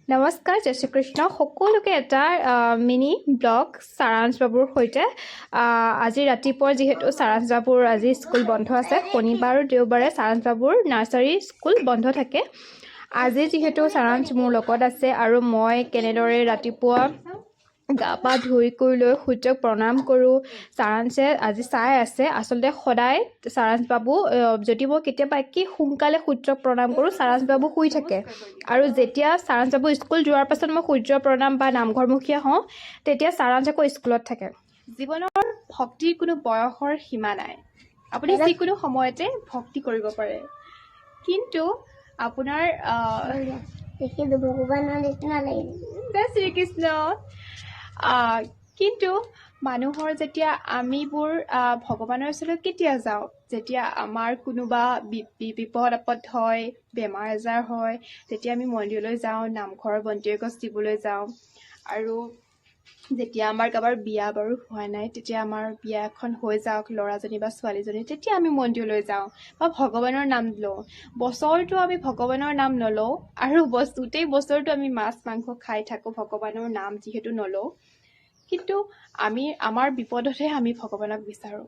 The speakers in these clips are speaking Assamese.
নমস্কাৰ, জয় শ্ৰীকৃষ্ণ। সকলোকে এটা মিনি ব্লগ সাৰাংশ বাবুৰ সৈতে আজি ৰাতিপুৱা যিহেতু সাৰাংশ বাবুৰ আজি স্কুল বন্ধ আছে, শনিবাৰ আৰু দেওবাৰে সাৰাংশ বাবুৰ নাৰ্চাৰী স্কুল বন্ধ থাকে। আজি যিহেতু সাৰাংশ মোৰ লগত আছে আৰু মই কেনেদৰে ৰাতিপুৱা গা পা ধুই কৰি লৈ সূৰ্যক প্ৰণাম কৰোঁ, সাৰাংশে আজি চাই আছে। আচলতে সদায় সাৰাংশ বাবু যদি মই কেতিয়াবা কি সোনকালে সূৰ্যক প্ৰণাম কৰোঁ, সাৰাংশ বাবু শুই থাকে। আৰু যেতিয়া সাৰাংশ বাবু স্কুল যোৱাৰ পাছত মই সূৰ্য প্ৰণাম বা নামঘৰমুখীয়া হওঁ, তেতিয়া সাৰাংশ আকৌ স্কুলত থাকে। জীৱনৰ ভক্তিৰ কোনো বয়সৰ সীমা নাই। আপুনি যিকোনো সময়তে ভক্তি কৰিব পাৰে, কিন্তু আপোনাৰ শ্ৰীকৃষ্ণ কিন্তু মানুহৰ যেতিয়া আমিবোৰ ভগৱানৰ ওচৰলৈ কেতিয়া যাওঁ, যেতিয়া আমাৰ কোনোবা বিপদ আপদ হয়, বেমাৰ আজাৰ হয়, তেতিয়া আমি মন্দিৰলৈ যাওঁ, নামঘৰৰ বন্তি এগছ দিবলৈ যাওঁ। আৰু যেতিয়া আমাৰ কাৰোবাৰ বিয়া বাৰু হোৱা নাই, তেতিয়া আমাৰ বিয়া এখন হৈ যাওক ল'ৰাজনী বা ছোৱালীজনী, তেতিয়া আমি মন্দিৰলৈ যাওঁ বা ভগৱানৰ নাম লওঁ। বছৰটো আমি ভগৱানৰ নাম নলওঁ আৰু গোটেই বছৰটো আমি মাছ মাংস খাই থাকোঁ, ভগৱানৰ নাম যিহেতু নলওঁ। কিন্তু আমাৰ বিপদতহে আমি ভগৱানক বিচাৰোঁ,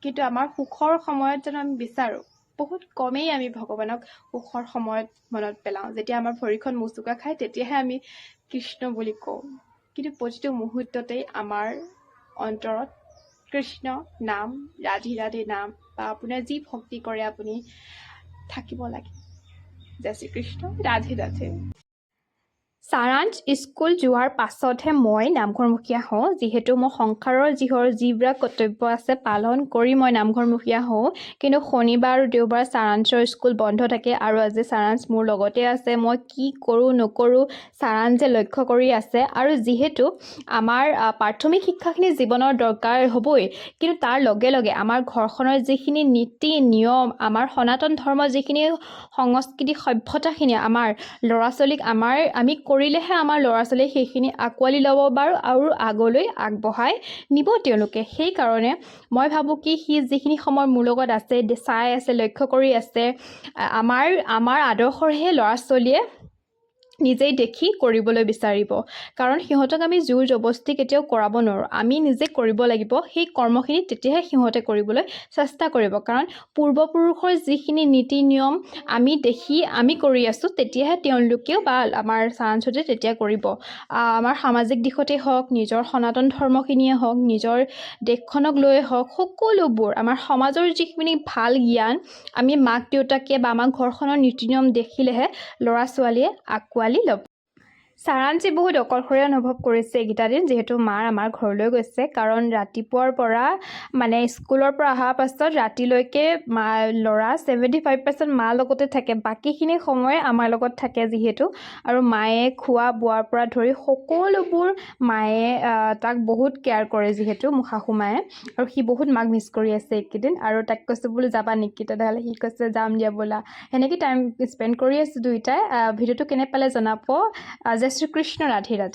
কিন্তু আমাৰ সুখৰ সময়ত যেন আমি বিচাৰোঁ। বহুত কমেই আমি ভগৱানক সুখৰ সময়ত মনত পেলাওঁ। যেতিয়া আমাৰ ভৰিখন মোচোকা খায়, তেতিয়াহে আমি কৃষ্ণ বুলি কওঁ। কিন্তু প্ৰতিটো মুহূৰ্ততেই আমাৰ অন্তৰত কৃষ্ণ নাম, ৰাধে ৰাধে নাম বা আপোনাৰ যি ভক্তি কৰে আপুনি থাকিব লাগে। জয় শ্ৰীকৃষ্ণ, ৰাধে ৰাধে। সাৰাংশ স্কুল যোৱাৰ পাছতহে মই নামঘৰমুখীয়া হওঁ। যিহেতু মই সংসাৰৰ যিবিলাক কৰ্তব্য আছে পালন কৰি মই নামঘৰমুখীয়া হওঁ, কিন্তু শনিবাৰ আৰু দেওবাৰ সাৰাংশৰ স্কুল বন্ধ থাকে আৰু আজি সাৰাংশ মোৰ লগতে আছে। মই কি কৰোঁ নকৰোঁ সাৰাংশে লক্ষ্য কৰি আছে। আৰু যিহেতু আমাৰ প্ৰাথমিক শিক্ষাখিনি জীৱনৰ দৰকাৰ হ'বই, কিন্তু তাৰ লগে লগে আমাৰ ঘৰখনৰ যিখিনি নীতি নিয়ম, আমাৰ সনাতন ধৰ্মৰ যিখিনি সংস্কৃতি সভ্যতাখিনি আমাৰ ল'ৰা ছোৱালীক আমি কৰিলেহে আমাৰ ল'ৰা ছোৱালীয়ে সেইখিনি আঁকোৱালি ল'ব আৰু আগলৈ আগবঢ়াই নিব তেওঁলোকে। সেইকাৰণে মই ভাবোঁ কি সি যিখিনি সময় মোৰ লগত আছে, চাই আছে, লক্ষ্য কৰি আছে, আমাৰ আদৰ্শৰহে ল'ৰা ছোৱালীয়ে নিজেই দেখি কৰিবলৈ বিচাৰিব। কাৰণ সিহঁতক আমি জোৰ জবস্তি কেতিয়াও কৰাব নোৱাৰোঁ, আমি নিজে কৰিব লাগিব। সেই কৰ্মখিনি তেতিয়াহে সিহঁতে কৰিবলৈ চেষ্টা কৰিব। কাৰণ পূৰ্বপুৰুষৰ যিখিনি নীতি নিয়ম আমি কৰি আছোঁ, তেতিয়াহে তেওঁলোকেও বা আমাৰ সাৰাংশতে তেতিয়া কৰিব। আমাৰ সামাজিক দিশতেই হওক, নিজৰ সনাতন ধৰ্মখিনিয়ে হওক, নিজৰ দেশখনক লৈয়ে হওক, সকলোবোৰ আমাৰ সমাজৰ যিখিনি ভাল জ্ঞান আমি মাক দেউতাকে বা আমাৰ ঘৰখনৰ নীতি নিয়ম দেখিলেহে ল'ৰা ছোৱালীয়ে আঁকোৱালি ল'ব। সাৰাংশে বহুত অকলশৰীয়া অনুভৱ কৰিছে এইকেইটা দিন, যিহেতু আমাৰ ঘৰলৈ গৈছে। কাৰণ ৰাতিপুৱাৰ পৰা স্কুলৰ পৰা অহাৰ পাছত ৰাতিলৈকে ল'ৰা 75% মাৰ লগতে থাকে, বাকীখিনি সময় আমাৰ লগত থাকে যিহেতু। আৰু মায়ে খোৱা বোৱাৰ পৰা ধৰি সকলোবোৰ মায়ে তাক বহুত কেয়াৰ কৰে, যিহেতু মোৰ শাহু মায়ে। আৰু সি বহুত মাক মিছ কৰি আছে এইকেইদিন। আৰু তাক কৈছোঁ বোলো যাবা নেকি, তেতিয়াহ'লে সি কৈছে যাম দিয়া ব'লা। সেনেকৈ টাইম স্পেণ্ড কৰি আছোঁ দুয়োটাই। ভিডিঅ'টো কেনে পালে জনাব। জয় শ্ৰীকৃষ্ণ, ৰাধে ৰাধে।